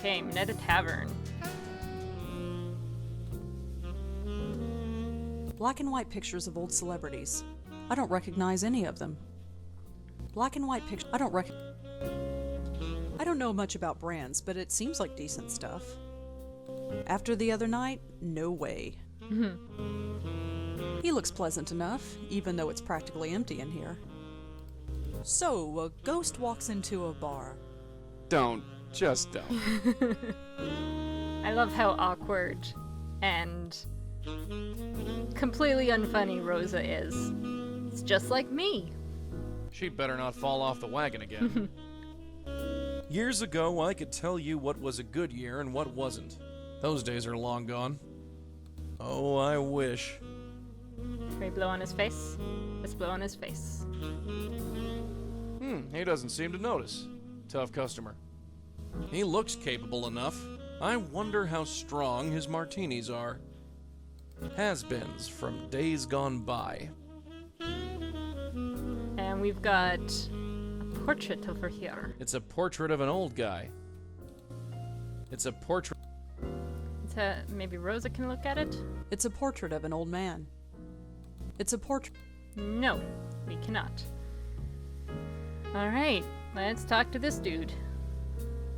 Okay, Minetta Tavern. Black and white pictures of old celebrities. I don't recognize any of them. Black and white pictures. I don't know much about brands, but it seems like decent stuff. After the other night, no way. He looks pleasant enough, even though it's practically empty in here. So, a ghost walks into a bar. Just don't. I love how awkward and completely unfunny Rosa is. It's just like me. She'd better not fall off the wagon again. Years ago, I could tell you what was a good year and what wasn't. Those days are long gone. Oh, I wish. Can we blow on his face? Let's blow on his face. He doesn't seem to notice. Tough customer. He looks capable enough. I wonder how strong his martinis are. Has-beens from days gone by. And we've got a portrait over here. It's a portrait of an old guy. It's a portrait... Maybe Rosa can look at it? It's a portrait of an old man. It's a portrait. No, we cannot. Alright, let's talk to this dude.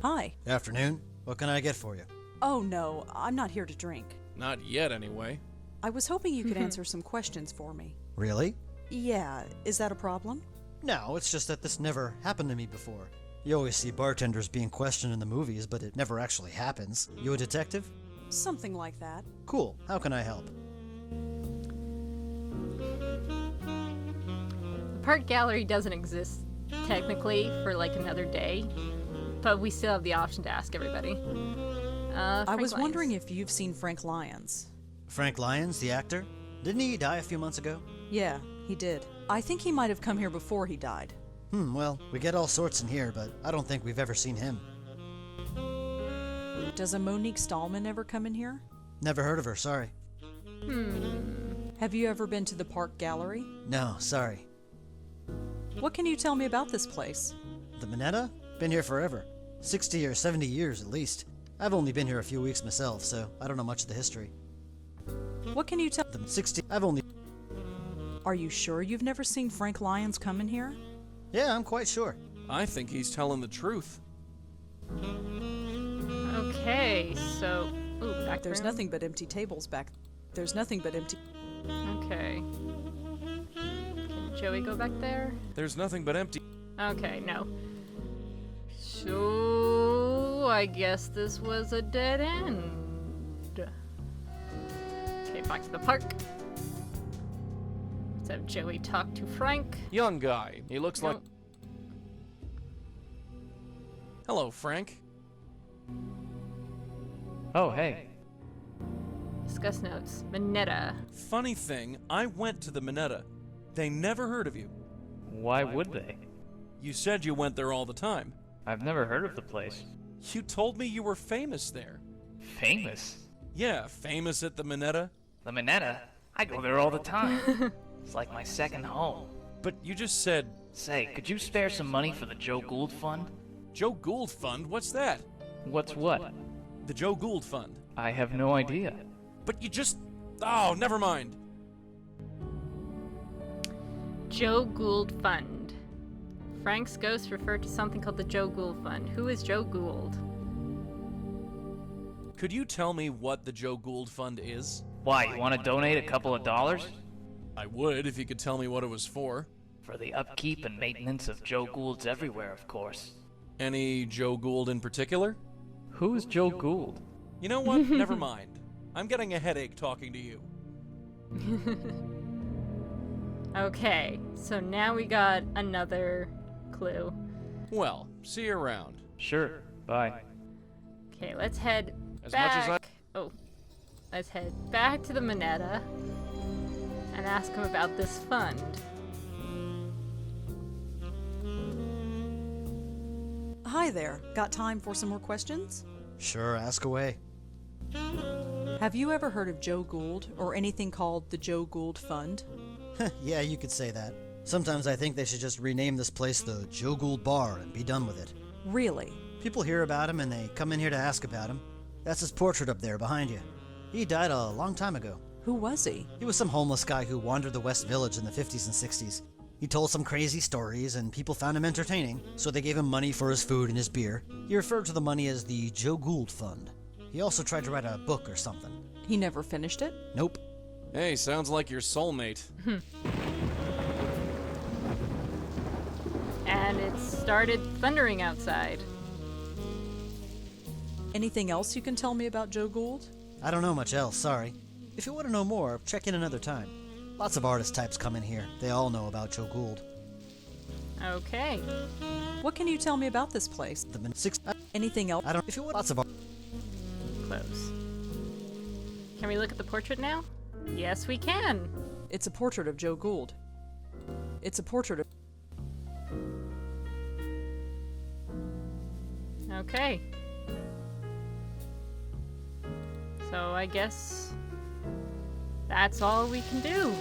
Hi. Afternoon. What can I get for you? Oh no, I'm not here to drink. Not yet, anyway. I was hoping you could answer some questions for me. Really? Yeah, is that a problem? No, it's just that this never happened to me before. You always see bartenders being questioned in the movies, but it never actually happens. You a detective? Something like that. Cool. How can I help? The Park Gallery doesn't exist, technically, for like another day. But we still have the option to ask everybody. I was wondering if you've seen Frank Lyons. Frank Lyons, the actor? Didn't he die a few months ago? Yeah, he did. I think he might have come here before he died. Well, we get all sorts in here, but I don't think we've ever seen him. Does a Monique Stallman ever come in here? Never heard of her, sorry. Have you ever been to the Park Gallery? No, sorry. What can you tell me about this place? The Minetta? Been here forever. 60 or 70 years at least. I've only been here a few weeks myself, so I don't know much of the history. What can you tell? The 60... I've only... Are you sure you've never seen Frank Lyons come in here? Yeah, I'm quite sure. I think he's telling the truth. Okay, so... Ooh, back There's room. nothing but empty tables back. There's nothing but empty... Okay. Can Joey go back there? There's nothing but empty... Okay, no. So... I guess this was a dead end. Okay, back to the park. Let's have Joey talk to Frank. Young guy. He looks like... Nope. Hello, Frank. Oh, hey. Discuss notes. Minetta. Funny thing, I went to the Minetta. They never heard of you. Why would they? You said you went there all the time. I've never heard of the place. You told me you were famous there. Famous? Yeah, famous at the Minetta. The Minetta? I go there all the time. It's like my second home. But you just said... Say, could you spare some money for the Joe Gould Fund? Joe Gould Fund? What's that? What's what? The Joe Gould Fund. I have no idea. But you just... Oh, never mind. Joe Gould Fund. Frank's ghost referred to something called the Joe Gould Fund. Who is Joe Gould? Could you tell me what the Joe Gould Fund is? Why, you want to donate a couple of dollars? I would if you could tell me what it was for. For the upkeep and maintenance of Joe Goulds everywhere, of course. Any Joe Gould in particular? Who is Joe Gould? You know what? Never mind. I'm getting a headache talking to you. Okay, so now we got another clue. Well, see you around. Sure, bye. Okay, let's head As back. much as I... Oh, let's head back to the Minetta and ask him about this fund. Hi there. Got time for some more questions? Sure, ask away. Have you ever heard of Joe Gould or anything called the Joe Gould Fund? Yeah, you could say that. Sometimes I think they should just rename this place the Joe Gould Bar and be done with it. Really? People hear about him and they come in here to ask about him. That's his portrait up there behind you. He died a long time ago. Who was he? He was some homeless guy who wandered the West Village in the 50s and 60s. He told some crazy stories, and people found him entertaining, so they gave him money for his food and his beer. He referred to the money as the Joe Gould Fund. He also tried to write a book or something. He never finished it? Nope. Hey, sounds like your soulmate. And it started thundering outside. Anything else you can tell me about Joe Gould? I don't know much else, sorry. If you want to know more, check in another time. Lots of artist types come in here. They all know about Joe Gould. Okay. What can you tell me about this place? Anything else? I don't. If you want lots of art. Close. Can we look at the portrait now? Yes, we can. It's a portrait of Joe Gould. It's a portrait of... Okay. So I guess that's all we can do.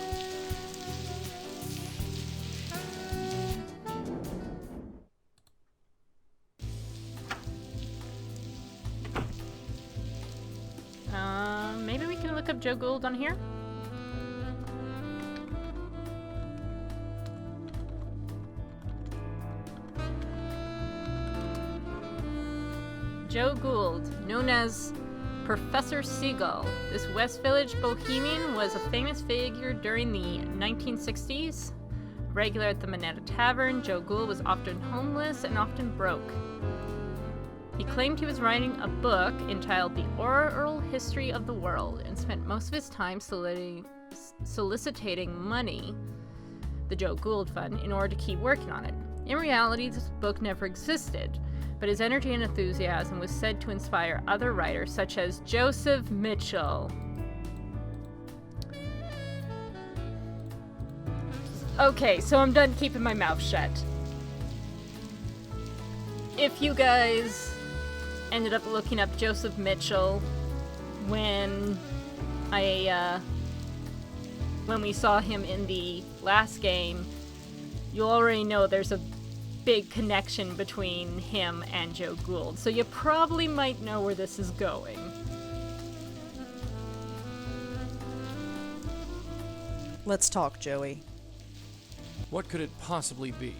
Maybe we can look up Joe Gould on here? Joe Gould, known as Professor Seagull. This West Village Bohemian was a famous figure during the 1960s. Regular at the Minetta Tavern, Joe Gould was often homeless and often broke. He claimed he was writing a book entitled The Oral History of the World and spent most of his time soliciting money, the Joe Gould Fund, in order to keep working on it. In reality, this book never existed, but his energy and enthusiasm was said to inspire other writers such as Joseph Mitchell. Okay, so I'm done keeping my mouth shut. If you guys ended up looking up Joseph Mitchell when we saw him in the last game, you already know there's a big connection between him and Joe Gould, so you probably might know where this is going. Let's talk, Joey. What could it possibly be?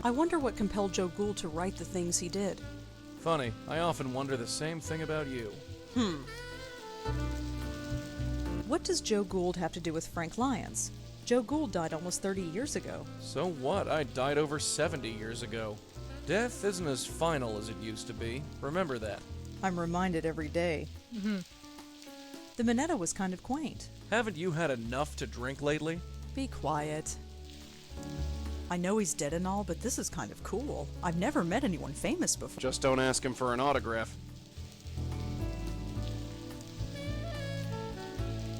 I wonder what compelled Joe Gould to write the things he did. Funny, I often wonder the same thing about you. What does Joe Gould have to do with Frank Lyons? Joe Gould died almost 30 years ago. So what? I died over 70 years ago. Death isn't as final as it used to be. Remember that. I'm reminded every day. The Minetta was kind of quaint. Haven't you had enough to drink lately? Be quiet. I know he's dead and all, but this is kind of cool. I've never met anyone famous before. Just don't ask him for an autograph.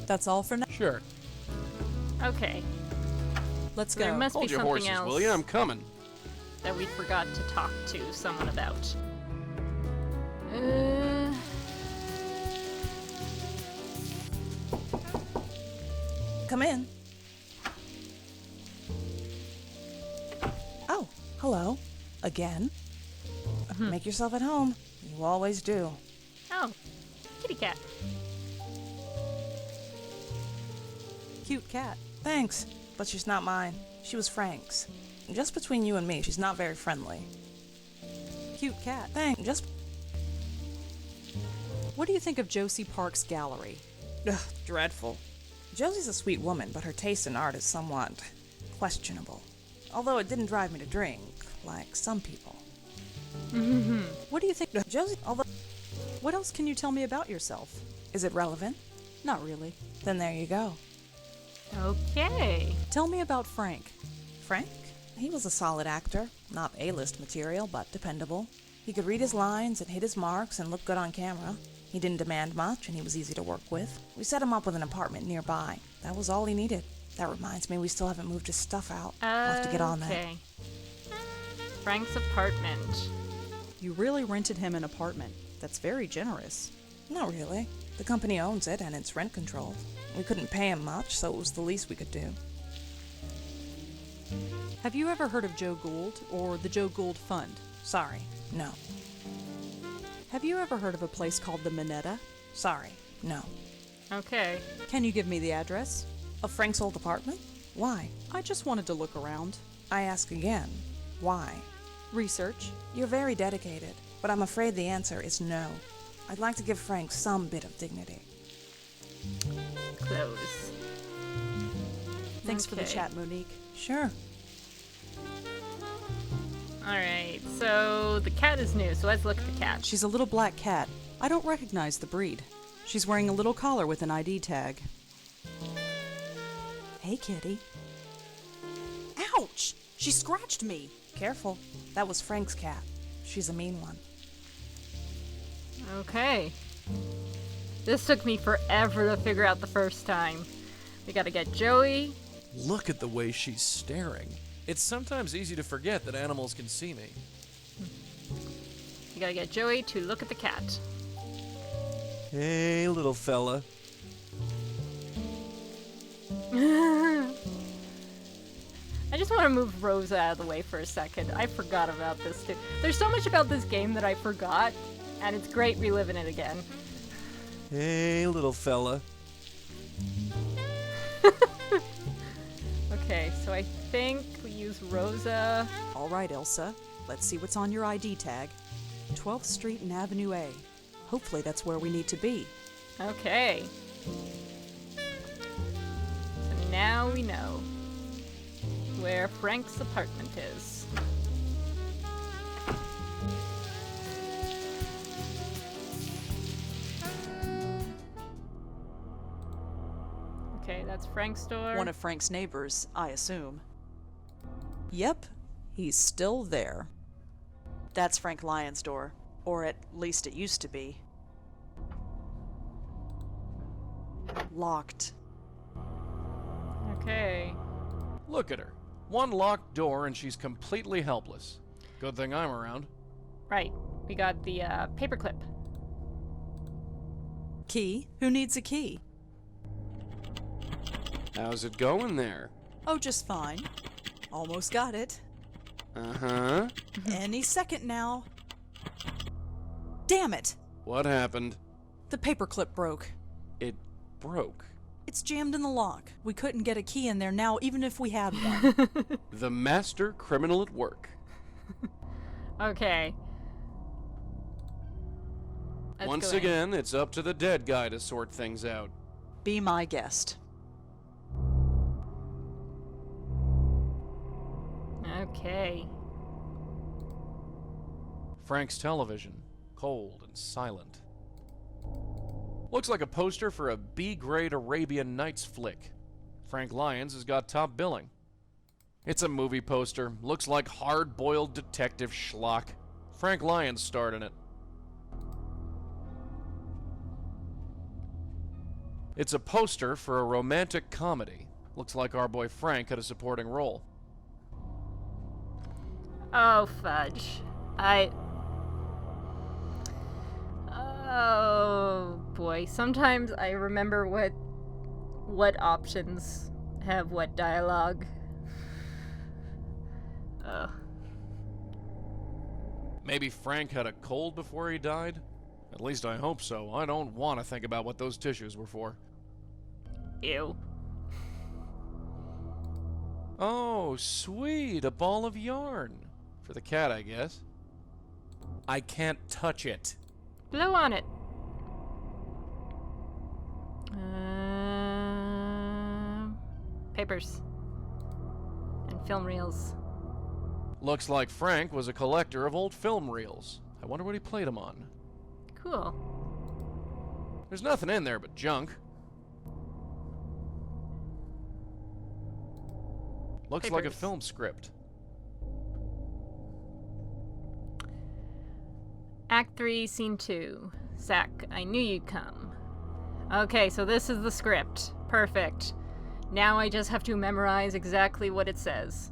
That's all for now. Sure. Okay, Let's there go. must Hold be your something horses, else will you? I'm coming. that we forgot to talk to someone about. Come in. Oh, hello. Again. Make yourself at home. You always do. Oh, kitty cat. Cute cat. Thanks, but she's not mine. She was Frank's. Just between you and me, she's not very friendly. Cute cat. Thanks. Just. What do you think of Josie Park's gallery? Ugh, dreadful. Josie's a sweet woman, but her taste in art is somewhat questionable. Although it didn't drive me to drink, like some people. What do you think? Josie, although. What else can you tell me about yourself? Is it relevant? Not really. Then there you go. Okay. Tell me about Frank. Frank? He was a solid actor. Not A-list material, but dependable. He could read his lines and hit his marks and look good on camera. He didn't demand much, and he was easy to work with. We set him up with an apartment nearby. That was all he needed. That reminds me, we still haven't moved his stuff out. We'll have to get on that. Okay. Frank's apartment. You really rented him an apartment. That's very generous. Not really. The company owns it, and it's rent controlled. We couldn't pay him much, so it was the least we could do. Have you ever heard of Joe Gould or the Joe Gould Fund? Sorry, no. Have you ever heard of a place called the Minetta? Sorry, no. Okay. Can you give me the address? Of Frank's old apartment? Why? I just wanted to look around. I ask again. Why? Research. You're very dedicated, but I'm afraid the answer is no. I'd like to give Frank some bit of dignity. Close. Thanks for the Okay. chat, Monique. Sure. Alright, so the cat is new, so let's look at the cat. She's a little black cat. I don't recognize the breed. She's wearing a little collar with an ID tag. Hey, kitty. Ouch! She scratched me. Careful. That was Frank's cat. She's a mean one. Okay. This took me forever to figure out the first time. We gotta get Joey. Look at the way she's staring. It's sometimes easy to forget that animals can see me. We gotta get Joey to look at the cat. Hey, little fella. I just want to move Rosa out of the way for a second. I forgot about this too. There's so much about this game that I forgot, and it's great reliving it again. Hey, little fella. Okay, so I think we use Rosa. All right, Elsa. Let's see what's on your ID tag. 12th Street and Avenue A. Hopefully that's where we need to be. Okay. So now we know where Frank's apartment is. Okay, that's Frank's door. One of Frank's neighbors, I assume. Yep, he's still there. That's Frank Lyons' door. Or at least it used to be. Locked. Okay. Look at her. One locked door and she's completely helpless. Good thing I'm around. Right. We got the paperclip. Key? Who needs a key? How's it going there? Oh, just fine. Almost got it. Uh-huh. Any second now. Damn it! What happened? The paperclip broke. It broke. It's jammed in the lock. We couldn't get a key in there now, even if we had one. The master criminal at work. Okay. Let's Once go in. again, it's up to the dead guy to sort things out. Be my guest. Okay. Frank's television. Cold and silent. Looks like a poster for a B-grade Arabian Nights flick. Frank Lyons has got top billing. It's a movie poster. Looks like hard-boiled detective schlock. Frank Lyons starred in it. It's a poster for a romantic comedy. Looks like our boy Frank had a supporting role. Oh, fudge. Oh, boy. Sometimes I remember what options have what dialogue. Ugh. Maybe Frank had a cold before he died? At least I hope so. I don't want to think about what those tissues were for. Ew. Oh, sweet. A ball of yarn. For the cat, I guess. I can't touch it. Blow on it. Papers. And film reels. Looks like Frank was a collector of old film reels. I wonder what he played them on. Cool. There's nothing in there but junk. Looks like a Papers. film script. Act 3, Scene 2. Zach, I knew you'd come. Okay, so this is the script. Perfect. Now I just have to memorize exactly what it says.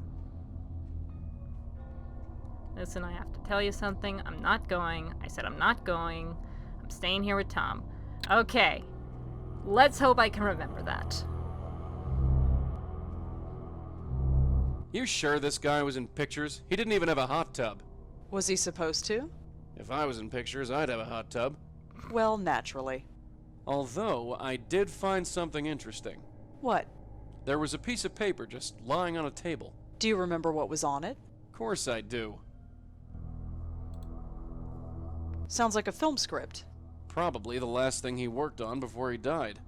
Listen, I have to tell you something. I'm not going. I said I'm not going. I'm staying here with Tom. Okay. Let's hope I can remember that. You sure this guy was in pictures? He didn't even have a hot tub. Was he supposed to? If I was in pictures, I'd have a hot tub. Well, naturally. Although, I did find something interesting. What? There was a piece of paper just lying on a table. Do you remember what was on it? Of course I do. Sounds like a film script. Probably the last thing he worked on before he died.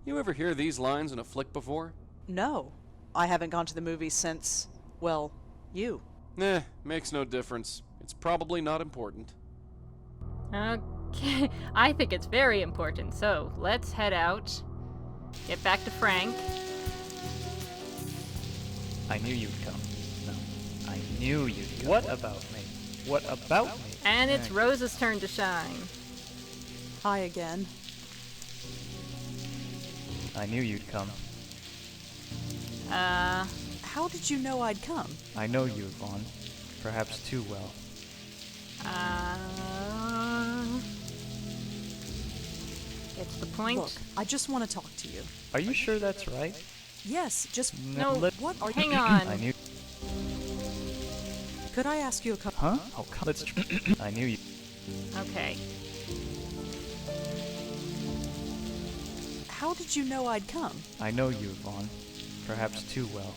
You ever hear these lines in a flick before? No. I haven't gone to the movies since, well, you. Makes no difference. It's probably not important. Okay, I think it's very important, so let's head out. Get back to Frank. I knew you'd come. No, I knew you'd come. What about me? What about me? And it's Rosa's turn to shine. Hi again. I knew you'd come. How did you know I'd come? I know you, Vaughn. Perhaps too well. Get to the point. Look, I just want to talk to you. Are you sure that's right? Yes, just... No, What are hang you... on. I knew. Could I ask you a couple... Huh? Oh, come. Let's. I knew you. Okay. How did you know I'd come? I know you, Vaughn. Perhaps too well.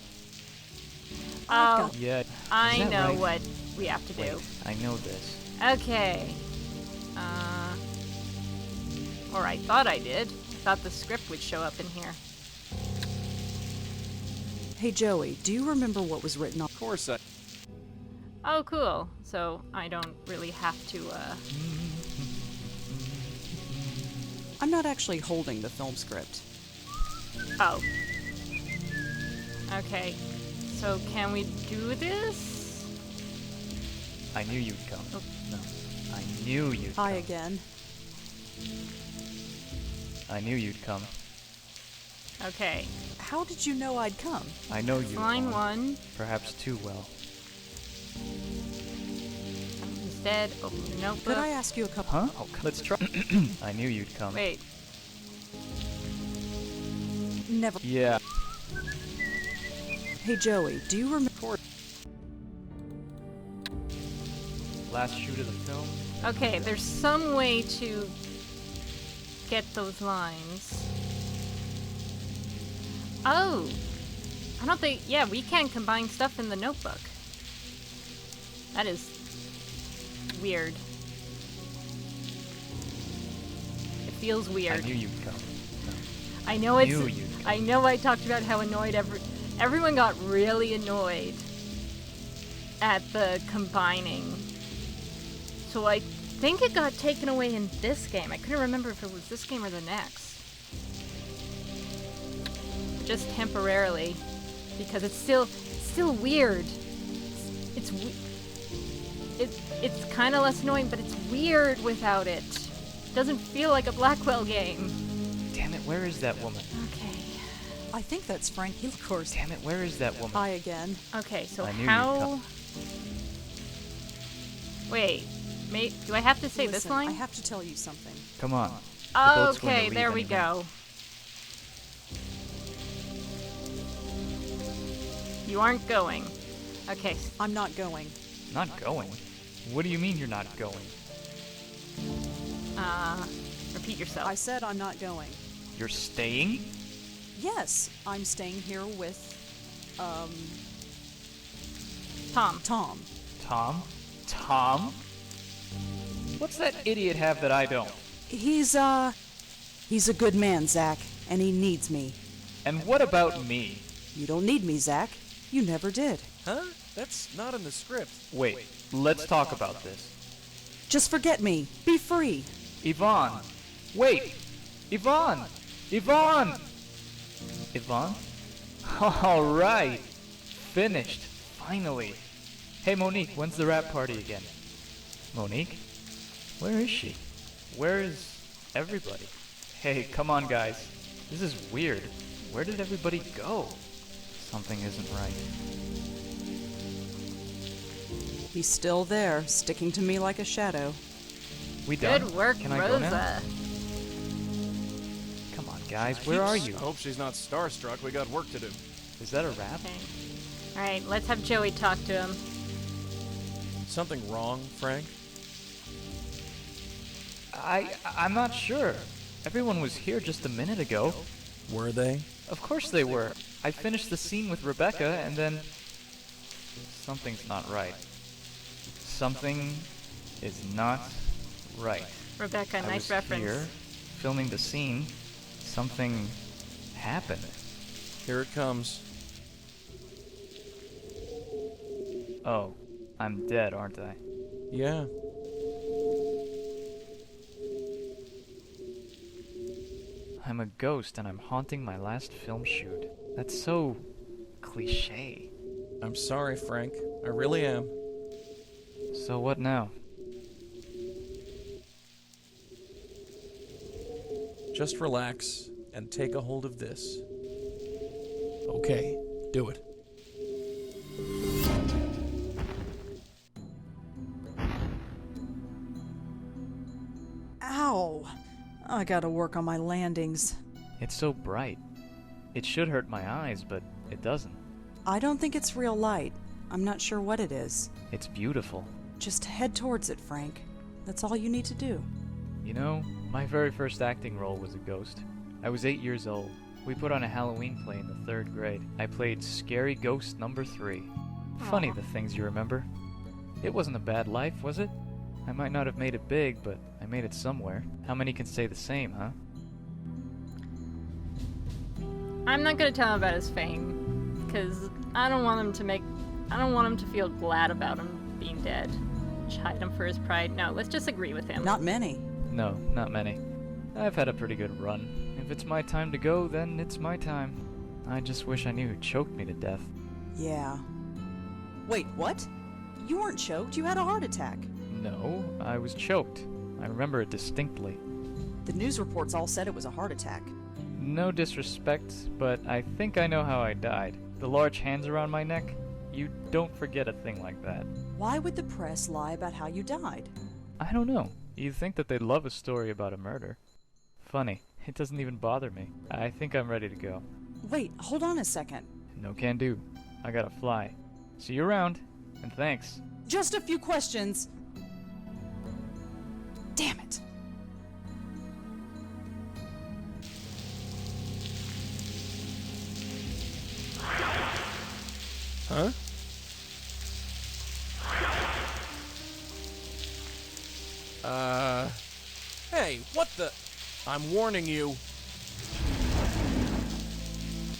Oh, Yeah. I Is that know right? what we have to do. Wait, I know this. Okay. Or I thought I did. I thought the script would show up in here. Hey, Joey, do you remember what was written on... Of course I... Oh, cool. So I don't really have to, I'm not actually holding the film script. Oh. Okay. So can we do this? I knew you'd come. Oh. No, I knew you'd Hi come. again. I knew you'd come. Okay. How did you know I'd come? I know you, Line Vaughn. 1. Perhaps too well. Instead, open your notebook. Could I ask you a couple... Huh? Oh, let's try. I knew you'd come. Wait. Never... Yeah. Hey, Joey, do you remember... Last shoot of the film. Okay, there's some way to get those lines. Oh! I don't think... Yeah, we can combine stuff in the notebook. That is... weird. It feels I weird. knew you'd come. I know it's... Knew you'd come. I know I talked about how annoyed everyone got really annoyed at the combining. So I think it got taken away in this game. I couldn't remember if it was this game or the next. Just temporarily, because it's still weird. It's kind of less annoying, but it's weird without it. Doesn't feel like a Blackwell game. Damn it, where is that woman? Okay. I think that's Frank Healcourse. Damn it, where is that woman? Hi again. Okay, so I knew you'd how... come. Wait, do I have to say this Listen, line? I have to tell you something. Come on. The boat's going to Okay, leave there we anyway. go. You aren't going. Okay, I'm not going. Not going? What do you mean you're not going? repeat yourself. I said I'm not going. You're staying? Yes, I'm staying here with, Tom. Tom. Tom? Tom? What's that idiot have that I don't? He's a good man, Zach, and he needs me. And what about me? You don't need me, Zach. You never did. Huh? That's not in the script. Wait, let's talk about this. Just forget me. Be free. Yvonne! Wait! Yvonne! Yvonne! Yvonne? Alright! Finished. Finally. Hey Monique, when's the rap party again? Monique? Where is she? Where is everybody? Hey, come on guys. This is weird. Where did everybody go? Something isn't right. He's still there, sticking to me like a shadow. We done? Good work, Can I go now? Rosa. Come on guys, where are you? I hope she's not starstruck. We got work to do. Is that a rap? Okay. Alright, let's have Joey talk to him. something wrong, Frank? I'm not sure. Everyone was here just a minute ago. Were they? Of course they were. I finished the scene with Rebecca and then... Something's not right. Something is not right. Rebecca, I nice was reference. here, filming the scene. Something happened. Here it comes. Oh, I'm dead, aren't I? Yeah. I'm a ghost and I'm haunting my last film shoot. That's so... cliché. I'm sorry, Frank. I really am. So what now? Just relax and take a hold of this. Okay, do it. Ow! I gotta work on my landings. It's so bright. It should hurt my eyes, but it doesn't. I don't think it's real light. I'm not sure what it is. It's beautiful. Just head towards it, Frank. That's all you need to do. You know, my very first acting role was a ghost. I was 8 years old. We put on a Halloween play in the 3rd grade. I played Scary Ghost number 3. Funny the things you remember. It wasn't a bad life, was it? I might not have made it big, but I made it somewhere. How many can say the same, huh? I'm not gonna tell him about his fame, because I don't want him to feel glad about him being dead. Chide him for his pride. No, let's just agree with him. Not many. No, not many. I've had a pretty good run. If it's my time to go, then it's my time. I just wish I knew who choked me to death. Yeah. Wait, what? You weren't choked. You had a heart attack. No, I was choked. I remember it distinctly. The news reports all said it was a heart attack. No disrespect, but I think I know how I died. The large hands around my neck? You don't forget a thing like that. Why would the press lie about how you died? I don't know. You'd think that they'd love a story about a murder. Funny, it doesn't even bother me. I think I'm ready to go. Wait, hold on a second. No can do. I gotta fly. See you around, and thanks. Just a few questions. Damn it. Huh? Hey, what the? I'm warning you.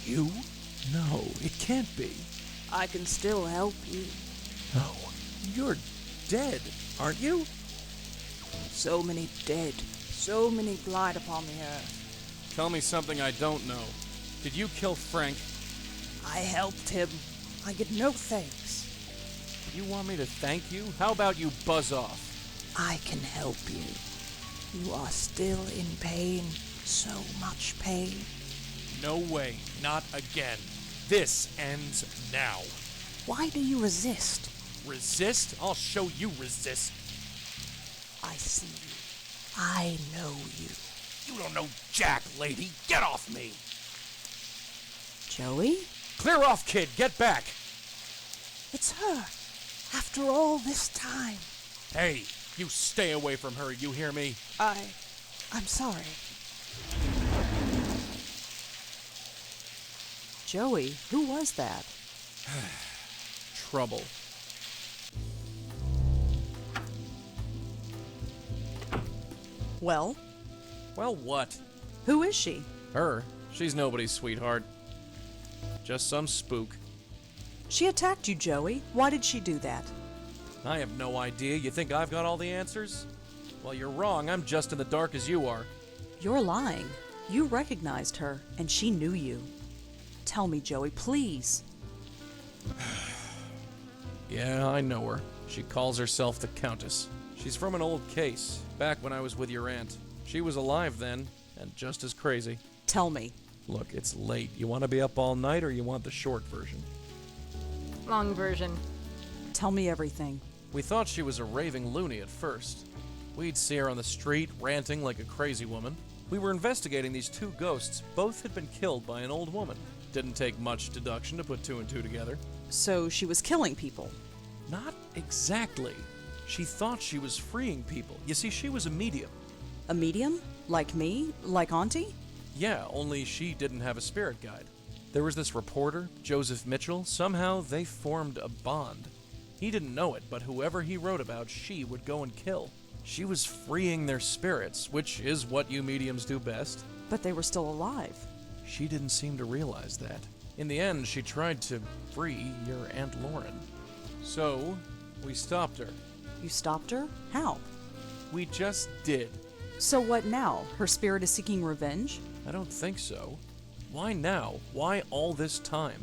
You? No, it can't be. I can still help you. No, you're dead, aren't you? So many dead, so many glide upon the earth. Tell me something I don't know. Did you kill Frank? I helped him. I get no thanks. You want me to thank you? How about you buzz off? I can help you. You are still in pain, so much pain. No way, not again. This ends now. Why do you resist? Resist? I'll show you resist. I see you. I know you. You don't know jack, lady. Get off me. Joey? Clear off, kid. Get back. It's her. After all this time. Hey, you stay away from her, you hear me? I'm sorry. Joey, who was that? Trouble. Well, Well, what? who is she? Her? She's nobody's sweetheart. Just some spook. She attacked you, Joey. Why did she do that? I have no idea. You think I've got all the answers? Well, you're wrong. I'm just in the dark as you are. You're lying. You recognized her, and she knew you. Tell me, Joey, please. Yeah, I know her. She calls herself the Countess. She's from an old case, back when I was with your aunt. She was alive then, and just as crazy. Tell me. Look, it's late. You want to be up all night, or you want the short version? Long version. Tell me everything. We thought she was a raving loony at first. We'd see her on the street, ranting like a crazy woman. We were investigating these two ghosts. Both had been killed by an old woman. Didn't take much deduction to put two and two together. So she was killing people. Not Exactly. She thought she was freeing people. You see, she was a medium. A medium? Like me? Like Auntie? Yeah, only she didn't have a spirit guide. There was this reporter, Joseph Mitchell. Somehow they formed a bond. He didn't know it, but whoever he wrote about, she would go and kill. She was freeing their spirits, which is what you mediums do best. But they were still alive. She didn't seem to realize that. In the end, she tried to free your Aunt Lauren. So, we stopped her. You stopped her? How? We just did. So what now? Her spirit is seeking revenge? I don't think so. Why now? Why all this time?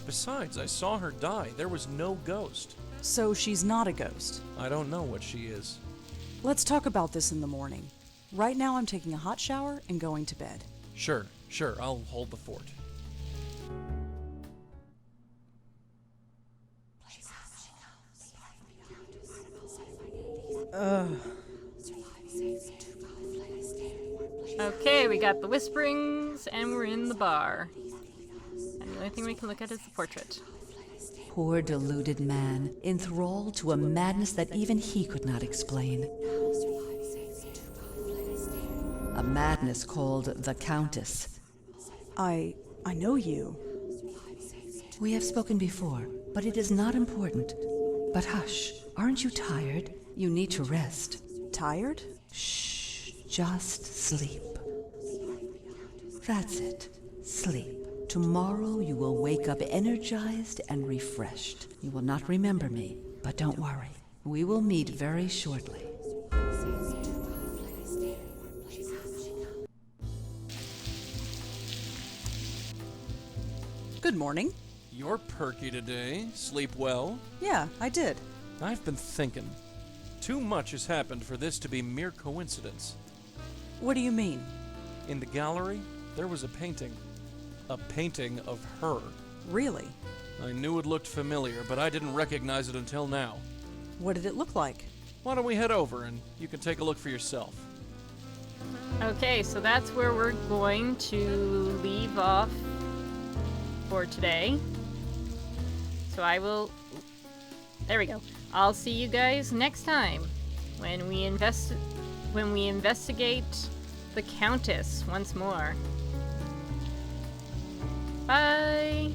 Besides, I saw her die. There was no ghost. So she's not a ghost. I don't know what she is. Let's talk about this in the morning. Right now I'm taking a hot shower and going to bed. Sure, I'll hold the fort. Okay, we got the whisperings, and we're in the bar. And the only thing we can look at is the portrait. Poor deluded man, enthralled to a madness that even he could not explain. A madness called the Countess. I know you. We have spoken before, but it is not important. But hush, aren't you tired? You need to rest. Tired? Shh, just sleep. That's it. Sleep. Tomorrow you will wake up energized and refreshed. You will not remember me, but don't worry. We will meet very shortly. Good morning. You're perky today. Sleep well? Yeah, I did. I've been thinking. Too much has happened for this to be mere coincidence. What do you mean? In the gallery, there was a painting. A painting of her. Really? I knew it looked familiar, but I didn't recognize it until now. What did it look like? Why don't we head over and you can take a look for yourself? Okay, so that's where we're going to leave off for today. So I will... There we go. I'll see you guys next time when we investigate the Countess once more. Bye!